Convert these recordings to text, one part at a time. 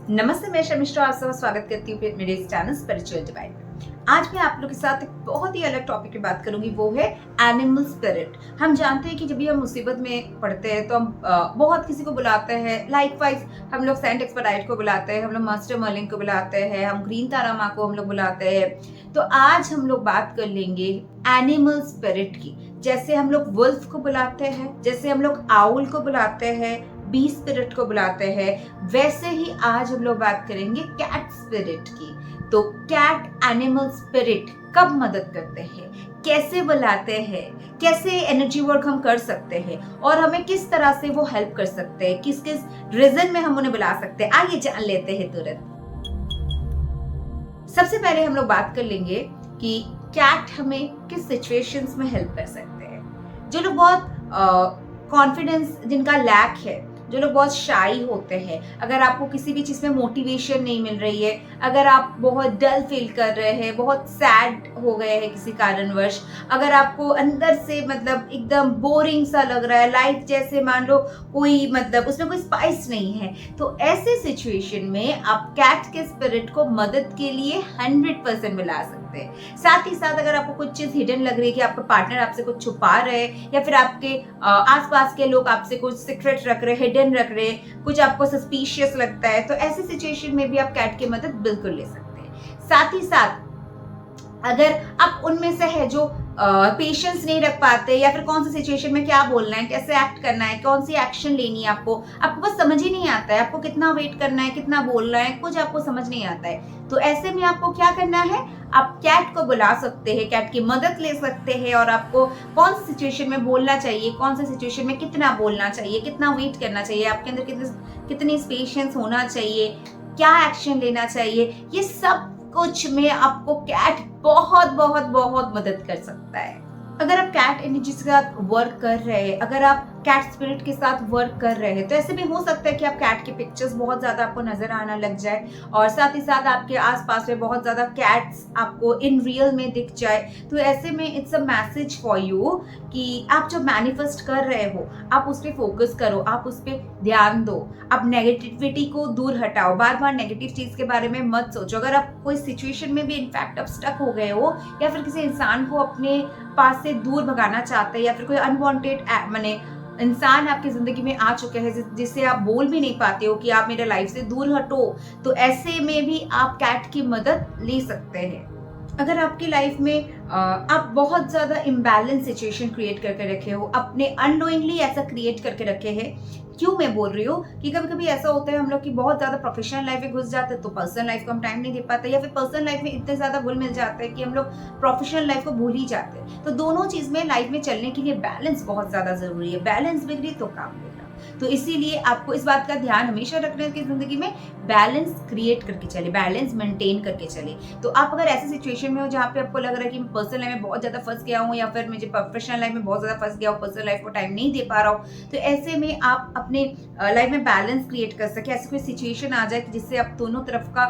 नमस्ते, मैं शर्मिष्ठा आप सबका स्वागत करती हूँ मेरे इस चैनल स्पिरिचुअल डिवाइन में। आज मैं आप लोग के साथ एक बहुत ही अलग टॉपिक की बात करूंगी, वो है एनिमल स्पिरिट। हम जानते हैं कि जब भी हम मुसीबत में पड़ते हैं तो हम बहुत किसी को बुलाते हैं। लाइकवाइज हम लोग सेंट एक्सपेडाइट को बुलाते हैं, हम लोग मास्टर मर्लिन को बुलाते हैं, हम ग्रीन तारा माँ को हम लोग बुलाते हैं। तो आज हम लोग बात कर लेंगे एनिमल स्पिरिट की। जैसे हम लोग वुल्फ को बुलाते हैं, जैसे हम लोग आउल को बुलाते हैं, बी स्पिरिट को बुलाते हैं, वैसे ही आज हम लोग बात करेंगे कैट स्पिरिट की। तो कैट एनिमल स्पिरिट कब मदद करते हैं, कैसे बुलाते हैं, कैसे एनर्जी वर्क हम कर सकते हैं और हमें किस तरह से वो हेल्प कर सकते हैं, किस किस रीजन में हम उन्हें बुला सकते हैं, आइए जान लेते हैं तुरंत। सबसे पहले हम लोग बात कर लेंगे कि कैट हमें किस सिचुएशंस में हेल्प कर सकते हैं। जो लोग बहुत कॉन्फिडेंस जिनका लैक है, जो लोग बहुत शाई होते हैं, अगर आपको किसी भी चीज में मोटिवेशन नहीं मिल रही है, अगर आप बहुत डल फील कर रहे हैं, बहुत सैड हो गए हैं किसी कारणवश, अगर आपको अंदर से मतलब एकदम बोरिंग सा लग रहा है, लाइफ जैसे मान लो कोई मतलब उसमें कोई स्पाइस नहीं है, तो ऐसे सिचुएशन में आप कैट के स्पिरिट को मदद के लिए 100% मिला सकते हैं। साथ ही साथ अगर आपको कुछ चीज हिडन लग रही है कि आपका पार्टनर आपसे कुछ छुपा रहे हैं या फिर आपके आसपास के लोग आपसे कुछ सीक्रेट रख रहे हैं, हिडन रख रहे हैं, कुछ आपको सस्पिशियस लगता है, तो ऐसी सिचुएशन में भी आप कैट की मदद बिल्कुल ले सकते हैं। साथ ही साथ अगर आप उनमें से है जो पेशेंस नहीं रख पाते या फिर कौन सी सिचुएशन में क्या बोलना है, कैसे एक्ट करना है, कौन सी एक्शन लेनी है, आपको बस समझ ही नहीं आता है, आपको कितना वेट करना है, कितना बोलना है, कुछ आपको समझ नहीं आता है, तो ऐसे में आपको क्या करना है, आप कैट को बुला सकते हैं, कैट की मदद ले सकते हैं और आपको कौन सी सिचुएशन में बोलना चाहिए, कौन सी सिचुएशन में कितना बोलना चाहिए, कितना वेट करना चाहिए, आपके अंदर कितनी पेशेंस होना चाहिए, क्या एक्शन लेना चाहिए, ये सब कुछ में आपको कैट बहुत बहुत बहुत मदद कर सकता है। अगर आप कैट एनर्जी के साथ वर्क कर रहे हैं, अगर आप कैट स्पिरिट के साथ वर्क कर रहे हैं, तो ऐसे भी हो सकता है कि आप कैट के पिक्चर्स बहुत ज्यादा आपको नजर आना लग जाए और साथ ही साथ आपके आसपास में बहुत ज्यादा कैट्स आपको इन रियल में दिख जाए। तो ऐसे में it's a message for you कि आप जो मैनिफेस्ट कर रहे हो, आप उस पर फोकस करो, आप उस पर ध्यान दो, आप नेगेटिविटी को दूर हटाओ, बार बार नेगेटिव चीज के बारे में मत सोचो। अगर आप कोई सिचुएशन में भी इनफैक्ट आप स्टक हो गए हो या फिर किसी इंसान को अपने पास से दूर भगाना चाहते हैं या फिर कोई अनवांटेड माने इंसान आपकी जिंदगी में आ चुके हैं जिससे आप बोल भी नहीं पाते हो कि आप मेरे लाइफ से दूर हटो, तो ऐसे में भी आप कैट की मदद ले सकते हैं। अगर आपकी लाइफ में आप बहुत ज्यादा इम्बैलेंस सिचुएशन क्रिएट करके रखे हो, अपने अननोइंगली ऐसा क्रिएट करके रखे हैं, क्यों मैं बोल रही हूँ कि कभी कभी ऐसा होता है हम लोग की बहुत ज्यादा प्रोफेशनल लाइफ में घुस जाते हैं तो पर्सनल लाइफ को हम टाइम नहीं दे पाते, या फिर पर्सनल लाइफ में इतने ज्यादा घुल मिल जाते हैं कि हम लोग प्रोफेशनल लाइफ को भूल ही जाते हैं। तो दोनों चीज में लाइफ में चलने के लिए बैलेंस बहुत ज्यादा जरूरी है। बैलेंस बिगड़ी तो काम बिगड़ा। तो इसीलिए आपको इस बात का ध्यान हमेशा रखना है कि जिंदगी में बैलेंस क्रिएट करके चले, बैलेंस मेंटेन करके चले। तो आप अगर ऐसी सिचुएशन में हो जहाँ पे आपको लग रहा है कि मैं पर्सनल लाइफ में बहुत ज्यादा फंस गया हूँ या फिर मुझे प्रोफेशनल लाइफ में बहुत ज्यादा फंस गया हूँ, पर्सनल लाइफ को टाइम नहीं दे पा रहा हूँ, तो ऐसे में आप अपने लाइफ में बैलेंस क्रिएट कर सके। ऐसी कोई सिचुएशन आ जाए जिससे आप दोनों तरफ का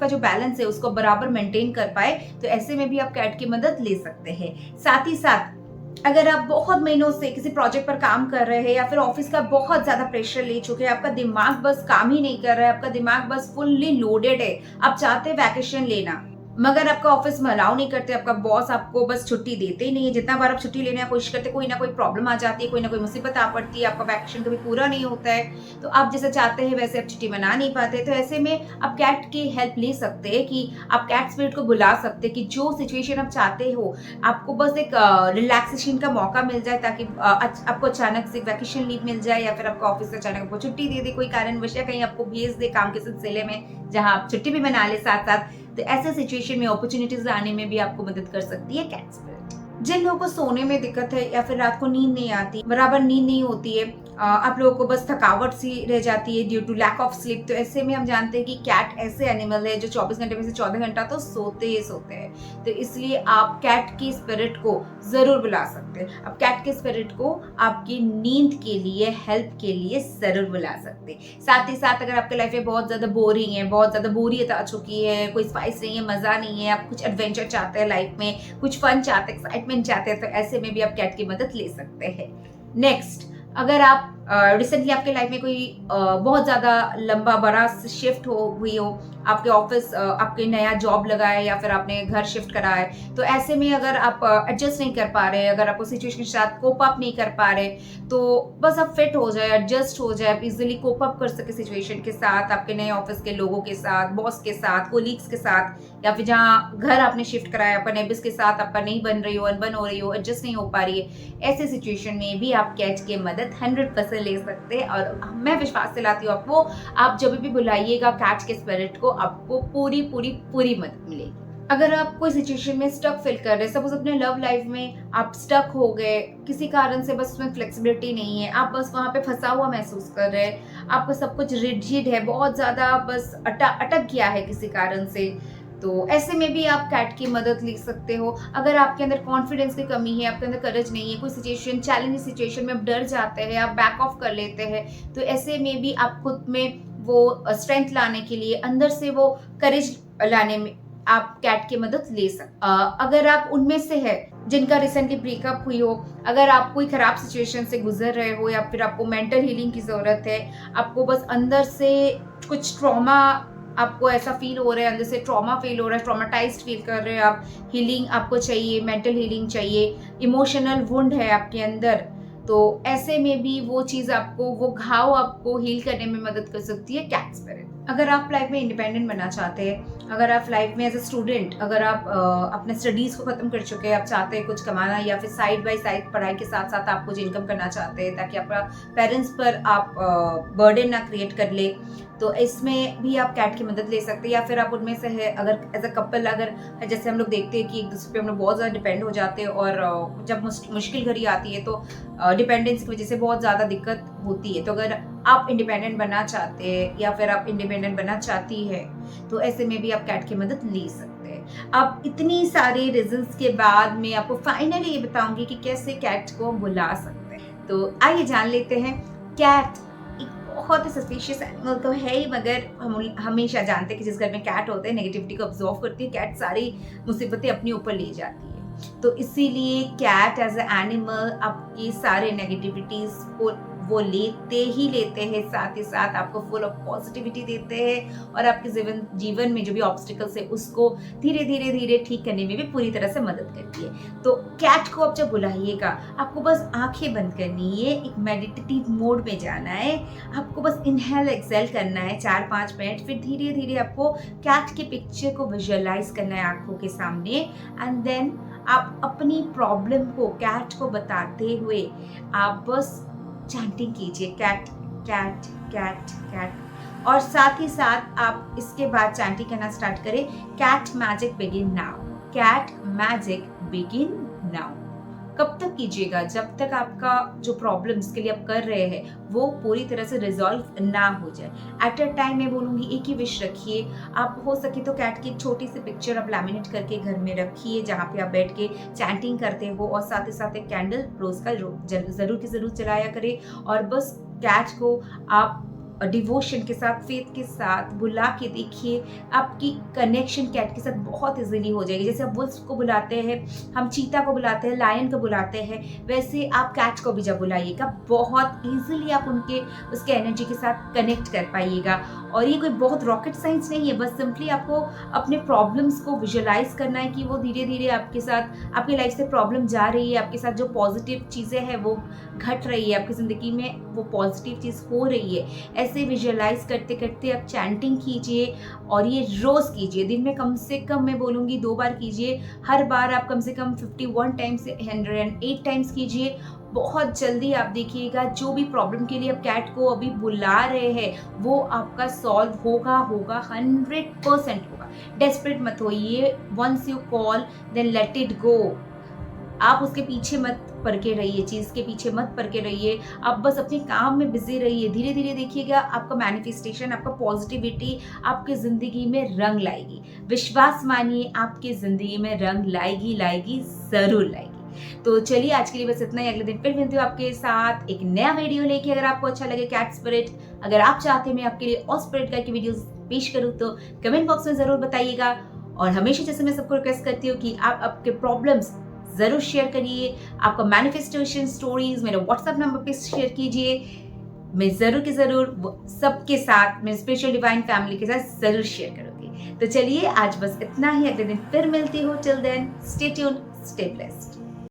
जो बैलेंस है उसको बराबर मेंटेन कर पाए, तो ऐसे में भी आप कैट की मदद ले सकते हैं। साथ ही साथ अगर आप बहुत महीनों से किसी प्रोजेक्ट पर काम कर रहे हैं या फिर ऑफिस का बहुत ज्यादा प्रेशर ले चुके हैं, आपका दिमाग बस काम ही नहीं कर रहा है, आपका दिमाग बस फुल्ली लोडेड है, आप चाहते हैं वैकेशन लेना मगर आपका ऑफिस में अलाउ नहीं करते, आपका बॉस आपको बस छुट्टी देते ही नहीं है। जितना बार आप छुट्टी लेने की कोशिश करते कोई ना कोई प्रॉब्लम आ जाती है, कोई ना कोई मुसीबत आ पड़ती है, आपका वैकेशन कभी पूरा नहीं होता है, तो आप जैसे चाहते हैं वैसे आप छुट्टी मना नहीं पाते। तो ऐसे में आप कैट की हेल्प ले सकते हैं कि आप कैट स्पिरिट को बुला सकते हैं कि जो सिचुएशन आप चाहते हो आपको बस एक रिलैक्सेशन का मौका मिल जाए, ताकि आपको अचानक से वैकेशन लीव मिल जाए या फिर आपका ऑफिस से अचानक आपको छुट्टी दे दे कोई कारणवश, या कहीं आपको भेज दे काम के सिलसिले में जहां आप छुट्टी भी मना ले साथ साथ। तो ऐसे सिचुएशन में अपॉर्चुनिटीज आने में भी आपको मदद कर सकती है कैट स्पिरिट। जिन लोगों को सोने में दिक्कत है या फिर रात को नींद नहीं आती, बराबर नींद नहीं होती है, आप लोगों को बस थकावट सी रह जाती है due to lack of sleep, तो ऐसे में हम जानते हैं कि कैट ऐसे एनिमल है जो 24 घंटे में से 14 घंटा तो सोते ही सोते हैं। तो इसलिए आप कैट की स्पिरिट को जरूर बुला सकते हैं। आप कैट के स्पिरिट को आपकी नींद के लिए, हेल्प के लिए जरूर बुला सकते हैं। साथ ही साथ अगर आपके लाइफ में बहुत ज्यादा बोरिंग है, बहुत ज्यादा बोरियत आ चुकी है, कोई स्पाइस नहीं है, मजा नहीं है, आप कुछ एडवेंचर चाहते हैं लाइफ में, कुछ फन चाहते हैं, एक्साइटमेंट चाहते हैं, तो ऐसे में भी आप कैट की मदद ले सकते हैं। नेक्स्ट, अगर आप रिसेंटली आपके लाइफ में कोई बहुत ज़्यादा लंबा बड़ा शिफ्ट हुई हो, आपके ऑफिस आपके नया जॉब लगा है या फिर आपने घर शिफ्ट करा है, तो ऐसे में अगर आप एडजस्ट नहीं कर पा रहे, अगर आपको सिचुएशन के साथ कोप अप नहीं कर पा रहे, तो बस आप फिट हो जाए, एडजस्ट हो जाए, आप इजिली कोप अप कर सके सिचुएशन के साथ, आपके नए ऑफिस के लोगों के साथ, बॉस के साथ, कोलीग्स के साथ, या फिर जहाँ घर आपने शिफ्ट कराया आपका नेबर्स के साथ आपका नहीं बन रही हो, अनबन हो रही हो, एडजस्ट नहीं हो पा रही है, ऐसे सिचुएशन में भी आप कैट की मदद 100% ले सकते हैं। और मैं विश्वास दिलाती हूँ आपको, आप जब भी बुलाइएगा कैट के स्पिरिट को, आपको पूरी पूरी पूरी मदद मिलेगी। अगर आप कोई सिचुएशन में स्टक फील कर रहे हैं, सपोज अपने लव लाइफ में आप स्टक हो गए किसी कारण से, बस उसमें फ्लेक्सिबिलिटी नहीं है, आप बस वहाँ पे फंसा हुआ महसूस कर रहे हैं, आपका सब कुछ रिजिड है, बहुत ज़्यादा बस अटक गया है किसी कारण से, तो ऐसे में भी आप कैट की मदद ले सकते हो। अगर आपके अंदर कॉन्फिडेंस की कमी है, आपके अंदर करेज नहीं है, कोई सिचुएशन चैलेंजिंग सिचुएशन में आप डर जाते हैं, आप बैक ऑफ कर लेते हैं, तो ऐसे में भी आप खुद में वो स्ट्रेंथ लाने के लिए, अंदर से वो करेज लाने में आप कैट की मदद ले सकते। अगर आप उनमें से है जिनका रिसेंटली ब्रेकअप हुई हो, अगर आप कोई खराब सिचुएशन से गुजर रहे हो, या फिर आपको मेंटल हीलिंग की जरूरत है, आपको बस अंदर से कुछ ट्रॉमा, आपको ऐसा फील हो रहा है, अंदर से ट्रॉमा फील हो रहा है, ट्रॉमाटाइज्ड फील कर रहे हैं आप, हीलिंग आपको चाहिए, मेंटल हीलिंग चाहिए, इमोशनल वुंड है आपके अंदर, तो ऐसे में भी वो चीज़ आपको, वो घाव आपको हील करने में मदद कर सकती है कैट स्पिरिट। अगर आप लाइफ में इंडिपेंडेंट बनना चाहते हैं, अगर आप लाइफ में एज अ स्टूडेंट, अगर आप अपने स्टडीज़ को ख़त्म कर चुके हैं, आप चाहते हैं कुछ कमाना, या फिर साइड बाय साइड पढ़ाई के साथ साथ आप कुछ इनकम करना चाहते हैं ताकि आपका पेरेंट्स पर आप बर्डन ना क्रिएट कर ले, तो इसमें भी आप कैट की मदद ले सकते हैं। या फिर आप उनमें से है, अगर एज अ कपल, अगर जैसे हम लोग देखते हैं कि एक दूसरे पे हम लोग बहुत ज़्यादा डिपेंड हो जाते हैं, और जब मुश्किल घड़ी आती है तो डिपेंडेंस की वजह से बहुत ज़्यादा दिक्कत होती है, तो अगर आप इंडिपेंडेंट बनना चाहते हैं या फिर आप इंडिपेंडेंट बनना चाहती है, तो ऐसे में भी आप कैट की मदद ले सकते हैं। अब इतनी सारे रीजंस के बाद मैं आपको फाइनली ये बताऊंगी कि कैसे कैट को बुला सकते हैं। तो आइए जान लेते हैं। कैट एक बहुत ही सस्पिशियस एनिमल तो है ही, मगर हम हमेशा जानते हैं कि जिस घर में कैट होते हैं नेगेटिविटी को ऑब्जर्व करती है, कैट सारी मुसीबतें अपने ऊपर ले जाती है, तो इसीलिए कैट एज ए एनिमल आपकी सारे नेगेटिविटीज को वो लेते ही लेते हैं, साथ ही साथ आपको फुल ऑफ पॉजिटिविटी देते हैं, और आपके जीवन में जो भी ऑब्स्टिकल्स है उसको धीरे धीरे धीरे ठीक करने में भी पूरी तरह से मदद करती है। तो कैट को आप जब बुलाइएगा, आपको बस आंखें बंद करनी है, एक मेडिटेटिव मोड में जाना है, आपको बस इनहेल एक्सेल करना है 4-5 मिनट, फिर धीरे धीरे आपको कैट के पिक्चर को विजुअलाइज करना है आंखों के सामने, एंड देन आप अपनी प्रॉब्लम को कैट को बताते हुए आप बस चैंटिंग कीजिए, कैट कैट कैट कैट, और साथ ही साथ आप इसके बाद चैंटिंग करना स्टार्ट करें, cat magic begin now, cat magic begin now. कब तक कीजिएगा? जब तक आपका जो प्रॉब्लम्स के लिए आप कर रहे हैं वो पूरी तरह से रिजॉल्व ना हो जाए। एट अ टाइम मैं बोलूँगी एक ही विश रखिए। आप हो सके तो कैट की एक छोटी सी पिक्चर आप लैमिनेट करके घर में रखिए जहाँ पे आप बैठ के चैंटिंग करते हो, और साथ ही साथ एक कैंडल रोज का जरूर की जरूर जलाया करें, और बस कैट को आप डिवोशन के साथ, फेथ के साथ बुला के देखिए, आपकी कनेक्शन कैट के साथ बहुत इजीली हो जाएगी। जैसे आप वुल्फ को बुलाते हैं, हम चीता को बुलाते हैं, लायन को बुलाते हैं, वैसे आप कैट को भी जब बुलाइएगा बहुत इजीली आप उसके एनर्जी के साथ कनेक्ट कर पाइएगा। और ये कोई बहुत रॉकेट साइंस नहीं है, बस सिंपली आपको अपने प्रॉब्लम्स को विजुअलाइज करना है कि वो धीरे धीरे आपके साथ, आपकी लाइफ से प्रॉब्लम जा रही है, आपके साथ जो पॉजिटिव चीज़ें हैं वो घट रही है, आपकी ज़िंदगी में वो पॉजिटिव चीज़ हो रही है। ऐसे विजुअलाइज करते करते आप चैंटिंग कीजिए, और ये रोज़ कीजिए, दिन में कम से कम मैं बोलूँगी 2 बार कीजिए, हर बार आप कम से कम 51 टाइम्स से 108 टाइम्स कीजिए। बहुत जल्दी आप देखिएगा जो भी प्रॉब्लम के लिए आप कैट को अभी बुला रहे हैं वो आपका सॉल्व होगा 100% होगा। डेस्परेट मत होइए, once you call then let it go. आप उसके पीछे मत पड़ के रहिए, चीज़ के पीछे मत पड़ के रहिए, आप बस अपने काम में बिजी रहिए। धीरे धीरे देखिएगा आपका मैनिफेस्टेशन, आपका पॉजिटिविटी आपकी ज़िंदगी में रंग लाएगी। विश्वास मानिए, आपकी ज़िंदगी में रंग लाएगी, ज़रूर लाएगी। तो चलिए आज के लिए बस इतना ही। अगले दिन फिर मिलती हूँ आपके साथ एक नया वीडियो लेके। अगर आपको अच्छा लगे कैट स्पिरिट, अगर आप चाहते हैं मैं आपके लिए और स्पिरिट गाइड की वीडियोस पेश करूँ तो कमेंट बॉक्स में ज़रूर बताइएगा। और हमेशा जैसे मैं सबको रिक्वेस्ट करती हूँ कि आप आपके प्रॉब्लम्स ज़रूर शेयर करिए, आपका मैनिफेस्टेशन स्टोरीज मेरे व्हाट्सएप नंबर पे शेयर कीजिए। मैं ज़रूर की ज़रूर सबके साथ, मैं स्पेशल डिवाइन फैमिली के साथ ज़रूर शेयर करूँगी। तो चलिए आज बस इतना ही, अगले दिन फिर मिलती हूँ। Till then stay tuned, stay blessed.